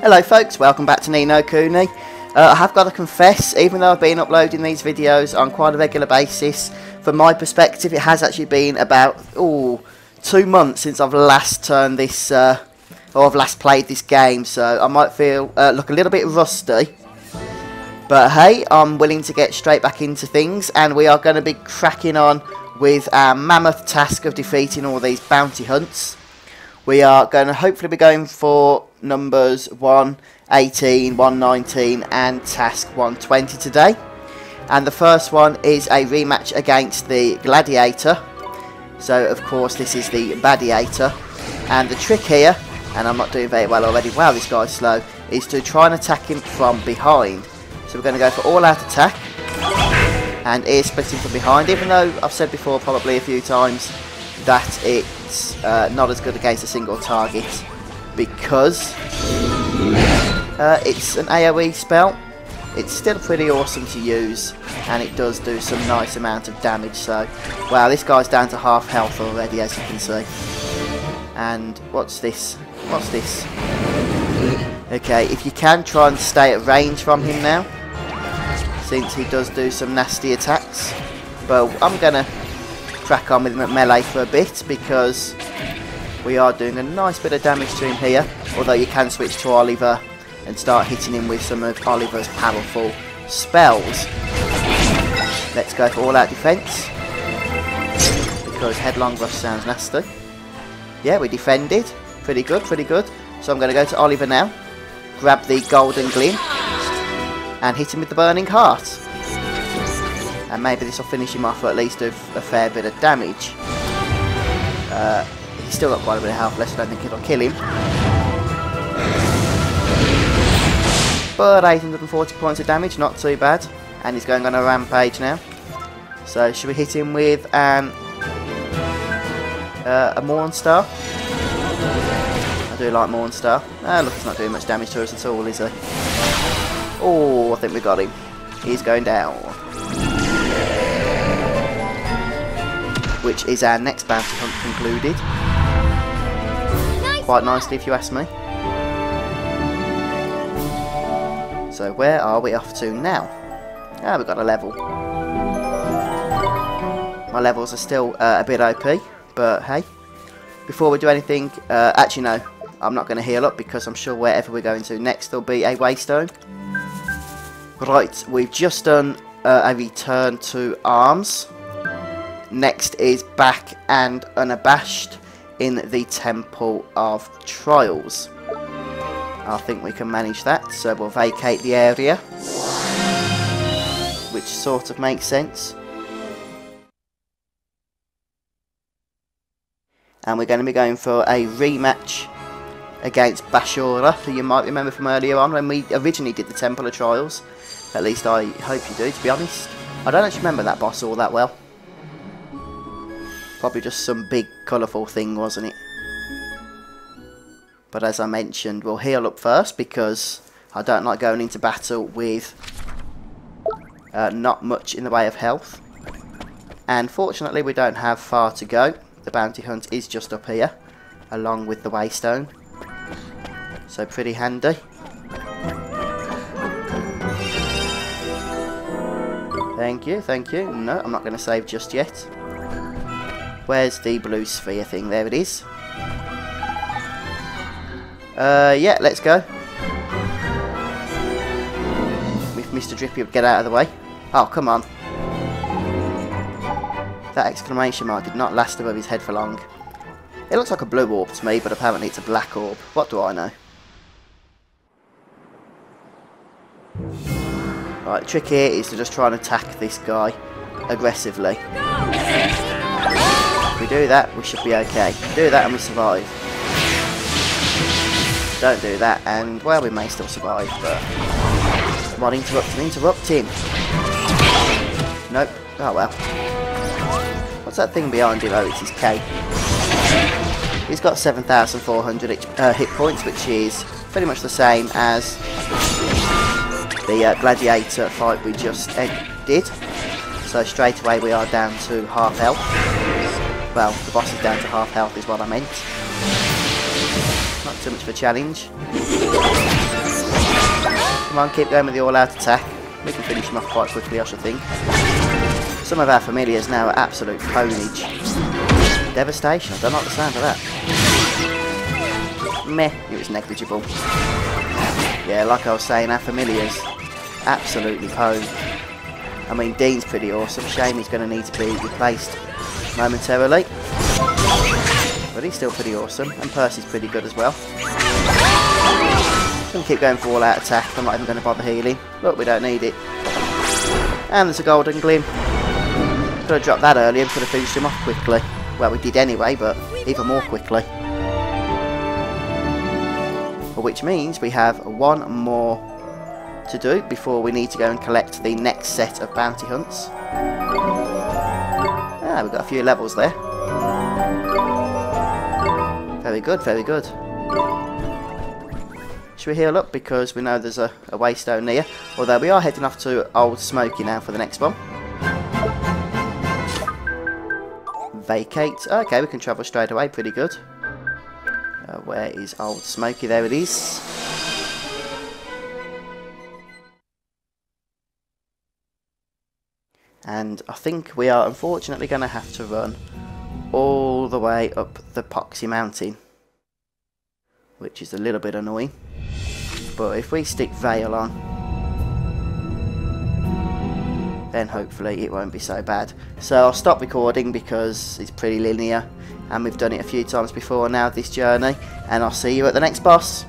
Hello folks, welcome back to Ni No Kuni. I have got to confess, even though I've been uploading these videos on quite a regular basis, from my perspective it has actually been about 2 months since I've last turned this, or I've last played this game, so I might feel look a little bit rusty. But hey, I'm willing to get straight back into things, and we are going to be cracking on with our mammoth task of defeating all these bounty hunts. We are going to hopefully be going for numbers 118, 119 and task 120 today. And the first one is a rematch against the Gladiator. So of course this is the Badiataur. And the trick here, and I'm not doing very well already, wow this guy's slow, is to try and attack him from behind. So we're going to go for all out attack and ear splitting from behind, even though I've said before probably a few times that it's not as good against a single target because it's an AoE spell. It's still pretty awesome to use and it does do some nice amount of damage. So wow, this guy's down to half health already, as you can see. And what's this? What's this? Okay, if you can, try and stay at range from him now, since he does do some nasty attacks. But I'm gonna crack on with him at melee for a bit because we are doing a nice bit of damage to him here, although you can switch to Oliver and start hitting him with some of Oliver's powerful spells. Let's go for all out defense because headlong rush sounds nasty. Yeah, we defended pretty good, pretty good. So I'm going to go to Oliver now, grab the golden glim and hit him with the burning heart. And maybe this will finish him off, or at least do a fair bit of damage. He's still got quite a bit of health left, so I don't think it'll kill him. But 840 points of damage, not too bad. And he's going on a rampage now. So should we hit him with a Mornstar? I do like Mornstar. Ah, look, he's not doing much damage to us at all, is he? Oh, I think we got him. He's going down. Which is our next bounty hunt concluded. Quite nicely if you ask me. So where are we off to now? Ah, we've got a level. My levels are still a bit OP, but hey. Before we do anything, actually no, I'm not going to heal up because I'm sure wherever we're going to next there'll be a waystone. Right, we've just done a return to arms. Next is back and unabashed in the Temple of Trials. I think we can manage that, so we'll vacate the area, which sort of makes sense. And we're going to be going for a rematch against Smashura, who you might remember from earlier on when we originally did the Temple of Trials. At least I hope you do, to be honest. I don't actually remember that boss all that well. Probably just some big colourful thing, wasn't it? But as I mentioned, we'll heal up first because I don't like going into battle with not much in the way of health. And fortunately we don't have far to go. The bounty hunt is just up here, along with the waystone. So pretty handy. Thank you, thank you. No, I'm not going to save just yet. Where's the blue sphere thing? There it is. Yeah, let's go. If Mr. Drippy would get out of the way. Oh, come on. That exclamation mark did not last above his head for long. It looks like a blue orb to me, but apparently it's a black orb. What do I know? Right, the trick here is to just try and attack this guy aggressively. If we do that, we should be okay. Do that and we survive. Don't do that and, well, we may still survive, but... Come on, interrupt him, interrupt him! Nope. Oh well. What's that thing behind him? Oh, it's his cape. He's got 7,400 hit points, which is pretty much the same as the Gladiator fight we just did. So straight away we are down to half health. Well, the boss is down to half health is what I meant. Not too much of a challenge. Come on, keep going with the all-out attack. We can finish them off quite quickly, I should think. Some of our familiars now are absolute ponage. Devastation, I don't like the sound of that. Meh, it was negligible. Yeah, like I was saying, our familiars, absolutely pone. I mean, Dean's pretty awesome. Shame he's going to need to be replaced momentarily. But he's still pretty awesome. And Percy's pretty good as well. I'm going to keep going for all-out attack. I'm not even going to bother healing. Look, we don't need it. And there's a golden glim. Could have dropped that earlier and could have finished him off quickly. Well, we did anyway, but even more quickly. Which means we have one more to do before we need to go and collect the next set of bounty hunts. Ah, we've got a few levels there. Very good, very good. Should we heal up because we know there's a waystone near? Although we are heading off to Old Smoky now for the next one. Vacate. Okay, we can travel straight away, pretty good. Where is Old Smoky? There it is. And I think we are unfortunately going to have to run all the way up the Poxy Mountain, which is a little bit annoying. But if we stick Veil on, then hopefully it won't be so bad. So I'll stop recording because it's pretty linear and we've done it a few times before now this journey, and I'll see you at the next boss.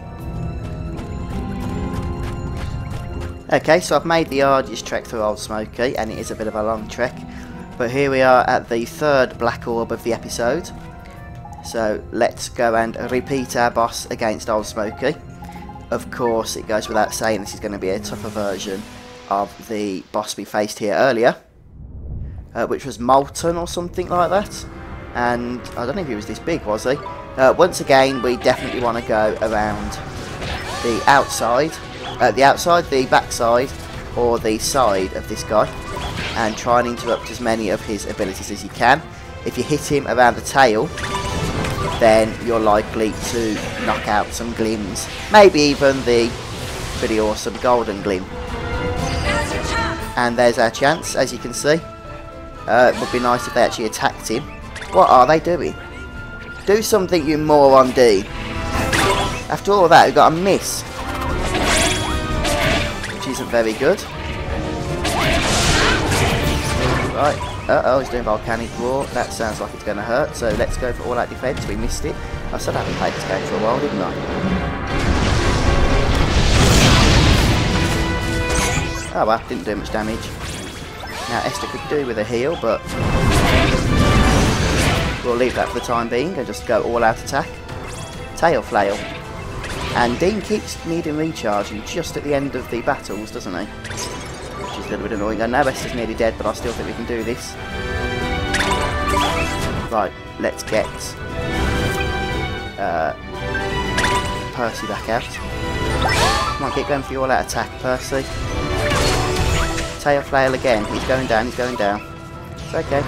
Okay, so I've made the arduous trek through Old Smoky, and it is a bit of a long trek, but here we are at the third Black Orb of the episode. So let's go and repeat our boss against Old Smoky. Of course, it goes without saying this is going to be a tougher version of the boss we faced here earlier, which was Molten or something like that. And I don't know if he was this big, was he? Once again, we definitely want to go around the outside, the backside, or the side of this guy, and try and interrupt as many of his abilities as you can. If you hit him around the tail, then you're likely to knock out some glims, maybe even the pretty awesome golden glim. And there's our chance, as you can see. It would be nice if they actually attacked him. What are they doing? Do something, you moron, D. After all that, we've got a miss, which isn't very good. Right, uh-oh, he's doing Volcanic Roar. That sounds like it's going to hurt, so let's go for all-out defense. We missed it. I said I haven't played this game for a while, didn't I? Oh well, didn't do much damage. Now Esther could do with a heal, but we'll leave that for the time being and just go all-out attack. Tail Flail. And Dean keeps needing recharging just at the end of the battles, doesn't he? Which is a little bit annoying. I know Esther's nearly dead, but I still think we can do this. Right, let's get Percy back out. Come on, keep going for your all-out attack, Percy. Tail Flail again. He's going down, he's going down. It's okay.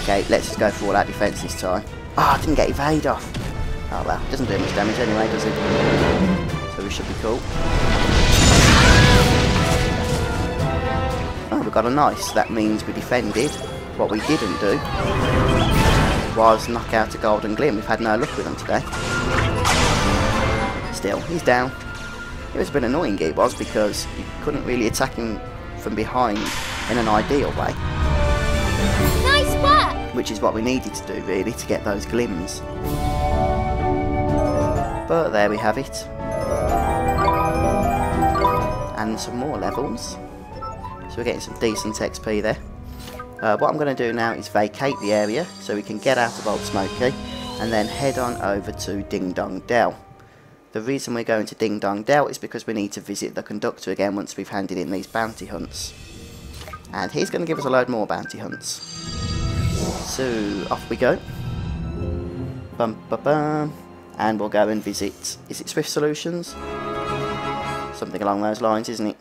Okay, let's just go for all-out defense this time. Oh, I didn't get evade off. Oh well, doesn't do much damage anyway, does it? So we should be cool. Oh, we got a nice. That means we defended. What we didn't do was knock out a golden glim. We've had no luck with them today. Still, he's down. It was a bit annoying, it was, because you couldn't really attack him from behind in an ideal way. Nice work! Which is what we needed to do, really, to get those glims. But there we have it. And some more levels. So we're getting some decent XP there. What I'm going to do now is vacate the area so we can get out of Old Smoky and then head on over to Ding Dong Dell. The reason we're going to Ding Dong Dell is because we need to visit the conductor again once we've handed in these bounty hunts. And he's going to give us a load more bounty hunts. So, off we go. Bum bum bum. And we'll go and visit, is it Swift Solutions? Something along those lines, isn't it?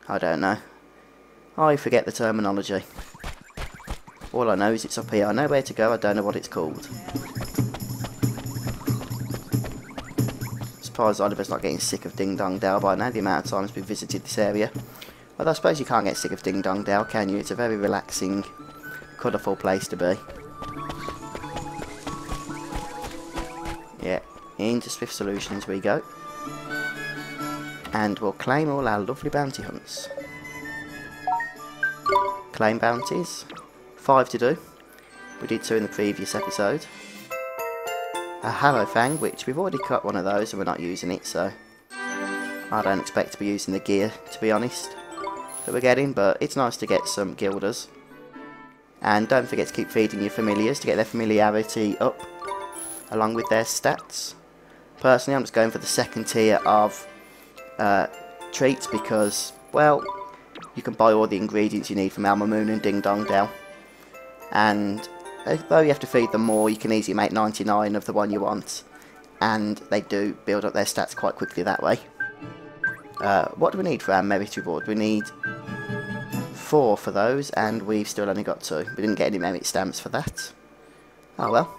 I don't know. I forget the terminology. All I know is it's up here. I know where to go, I don't know what it's called. surprised Oliver's not getting sick of Ding Dong Dell by now, the amount of times we've visited this area. Well, I suppose you can't get sick of Ding Dong Dell, can you? It's a very relaxing, colourful place to be. Yeah, into Swift Solutions we go. And we'll claim all our lovely bounty hunts. Claim bounties. 5 to do. We did 2 in the previous episode. A Hallow Fang, which we've already cut one of those and we're not using it, so I don't expect to be using the gear, to be honest, that we're getting, but it's nice to get some guilders. And don't forget to keep feeding your familiars to get their familiarity up, along with their stats. Personally, I'm just going for the second tier of treats because, well, you can buy all the ingredients you need from Alma Moon and Ding Dong Dell. And though you have to feed them more, you can easily make 99 of the one you want. And they do build up their stats quite quickly that way. What do we need for our merit reward? We need 4 for those, and we've still only got 2. We didn't get any merit stamps for that. Oh well.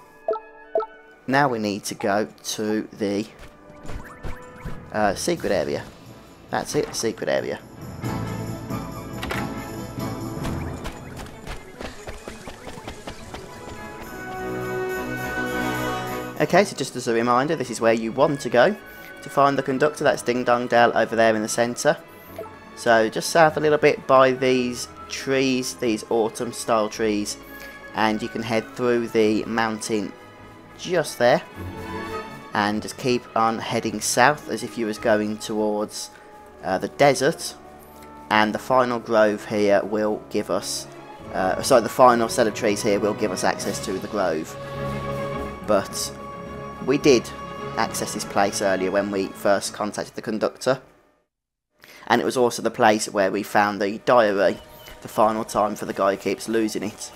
Now we need to go to the secret area. That's it, the secret area. Okay, so just as a reminder, this is where you want to go to find the conductor. That's Ding Dong Dell over there in the centre. So just south a little bit by these trees, these autumn style trees, and you can head through the mountain just there, and just keep on heading south as if you was going towards the desert, and the final grove here will give us, sorry, the final set of trees here will give us access to the grove. But we did access this place earlier when we first contacted the conductor, and it was also the place where we found the diary the final time for the guy who keeps losing it.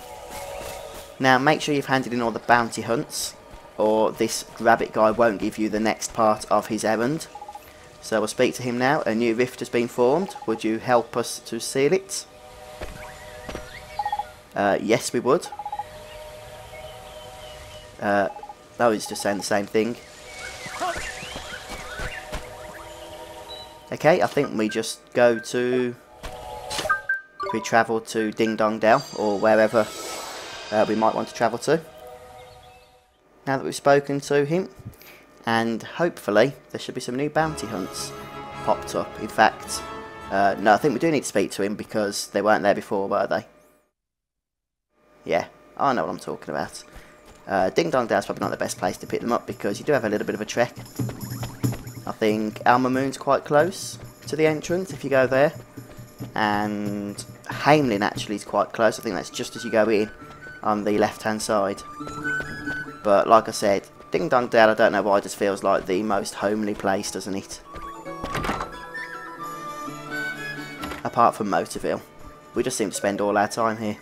Now make sure you've handed in all the bounty hunts, or this rabbit guy won't give you the next part of his errand. So we'll speak to him now. A new rift has been formed. Would you help us to seal it? Yes, we would. Oh, he's just saying the same thing. Okay, I think we just go to... we travel to Ding Dong Dell, or wherever we might want to travel to. Now that we've spoken to him, and hopefully there should be some new bounty hunts popped up. In fact, no, I think we do need to speak to him because they weren't there before, were they? Yeah, I know what I'm talking about. Ding Dong Dell's probably not the best place to pick them up because you do have a little bit of a trek. I think Alma Moon's quite close to the entrance if you go there, and Hamelin actually is quite close. I think that's just as you go in on the left hand side. But like I said, Ding Dong Dell, I don't know why, just feels like the most homely place, doesn't it? Apart from Motorville. We just seem to spend all our time here.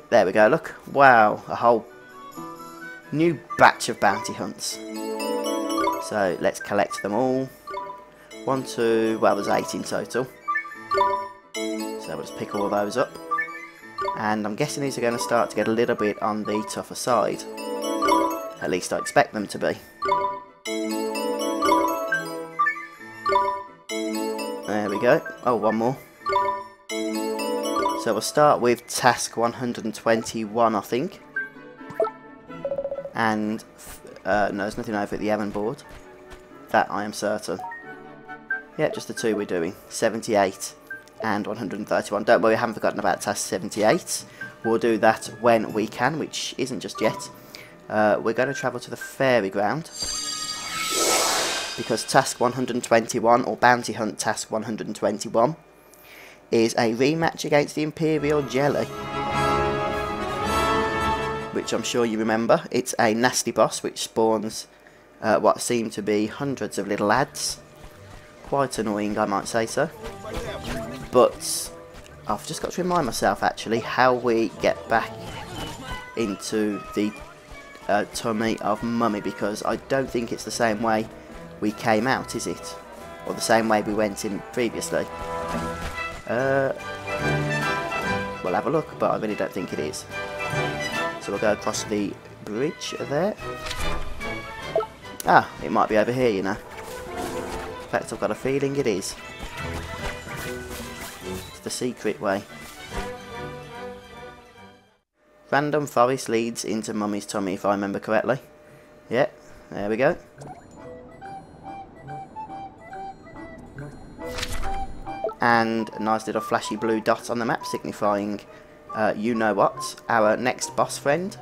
There we go, look. Wow, a whole new batch of bounty hunts. So let's collect them all. 1, 2, well there's 8 in total. So we'll just pick all those up. And I'm guessing these are going to start to get a little bit on the tougher side. At least I expect them to be. There we go. Oh, one more. So we'll start with task 121, I think. And, no, there's nothing over at the errand board. That I am certain. Yeah, just the 2 we're doing. 78 and 131. Don't worry, I haven't forgotten about task 78. We'll do that when we can, which isn't just yet. We're going to travel to the fairy ground. Because task 121, or bounty hunt task 121, is a rematch against the Imperial Jelly. Which I'm sure you remember. It's a nasty boss which spawns what seem to be hundreds of little lads. Quite annoying, I might say so. But I've just got to remind myself actually how we get back into the tummy of Mummy, because I don't think it's the same way we came out, is it? Or the same way we went in previously. We'll have a look, but I really don't think it is. So we'll go across the bridge there. Ah, it might be over here, you know. In fact, I've got a feeling it is. It's the secret way. Random forest leads into Mummy's tummy, if I remember correctly. Yep, there we go. And a nice little flashy blue dot on the map signifying you know what, our next boss friend.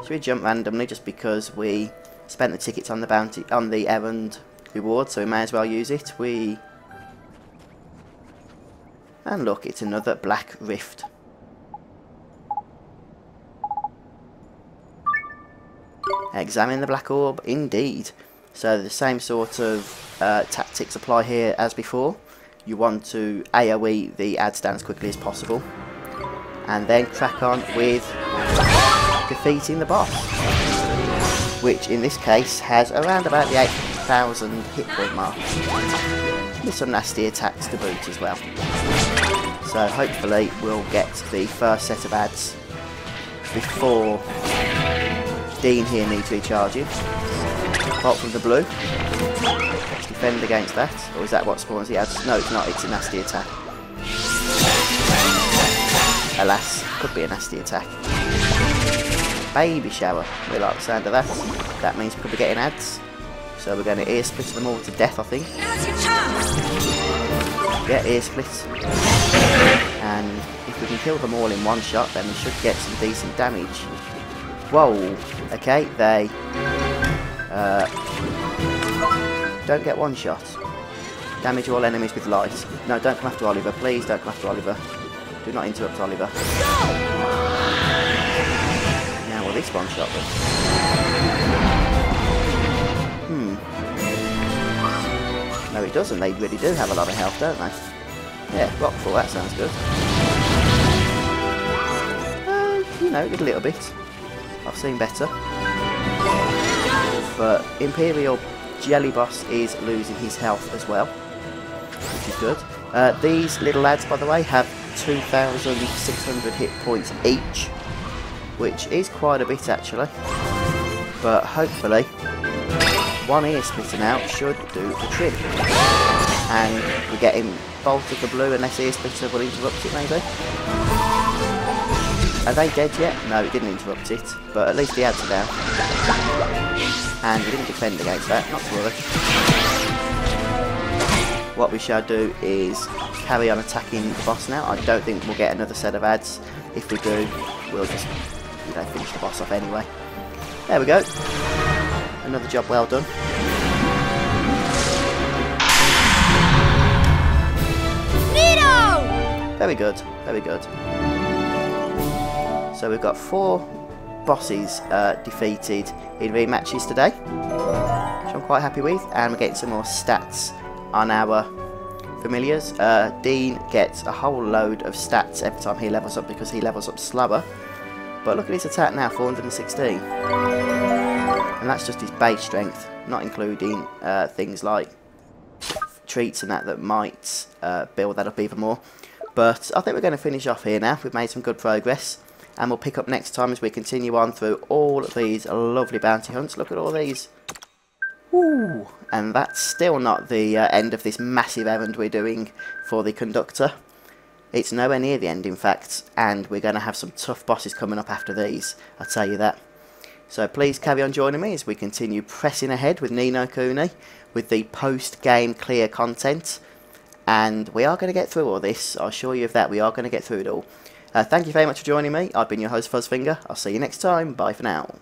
Should we jump randomly just because we spent the tickets on the bounty on the errand reward, so we may as well use it. And look, it's another black rift. Examine the black orb, indeed. So the same sort of tactics apply here as before. You want to AoE the ad stand as quickly as possible, and then crack on with defeating the boss, which in this case has around about the 8,000 hit point mark, with some nasty attacks to boot as well. So hopefully we'll get the first set of ads before Dean here needs recharging. Apart from the blue, let's defend against that. Or is that what spawns the ads? No, it's not, it's a nasty attack. Alas, could be a nasty attack. Baby shower, we like the sound of that. That means we could be getting ads. So we're going to ear split them all to death, I think. Yeah, ear split. And if we can kill them all in one shot, then we should get some decent damage. Whoa, okay, they don't get one shot. Damage all enemies with light. No, don't come after Oliver, please don't come after Oliver. Do not interrupt Oliver. Now will this one shot them? No, it doesn't. They really do have a lot of health, don't they? Yeah, Rockfall, that sounds good. You know, a little bit. I've seen better. But Imperial Jelly Boss is losing his health as well, which is good. These little lads, by the way, have 2,600 hit points each, which is quite a bit actually. But hopefully, one ear splitting out should do the trick. And we get him bolted for blue unless ear splitter will interrupt it maybe. Are they dead yet? No, it didn't interrupt it, but at least the ads are down. And we didn't defend against that, not to worry. What we shall do is carry on attacking the boss now. I don't think we'll get another set of ads. If we do, we'll just, you know, finish the boss off anyway. There we go. Another job well done. Nino! Very good, very good. So we've got 4 bosses defeated in rematches today, which I'm quite happy with, and we're getting some more stats on our familiars. Dean gets a whole load of stats every time he levels up because he levels up slower, but look at his attack now, 416, and that's just his base strength, not including things like treats and that might build that up even more. But I think we're going to finish off here now. We've made some good progress. And we'll pick up next time as we continue on through all of these lovely bounty hunts. Look at all these. Ooh. And that's still not the end of this massive errand we're doing for the conductor. It's nowhere near the end, in fact. And we're going to have some tough bosses coming up after these. I'll tell you that. So please carry on joining me as we continue pressing ahead with Ni No Kuni, with the post-game clear content. And we are going to get through all this. I'll assure you of that. We are going to get through it all. Thank you very much for joining me. I've been your host, FuzzFinger. I'll see you next time. Bye for now.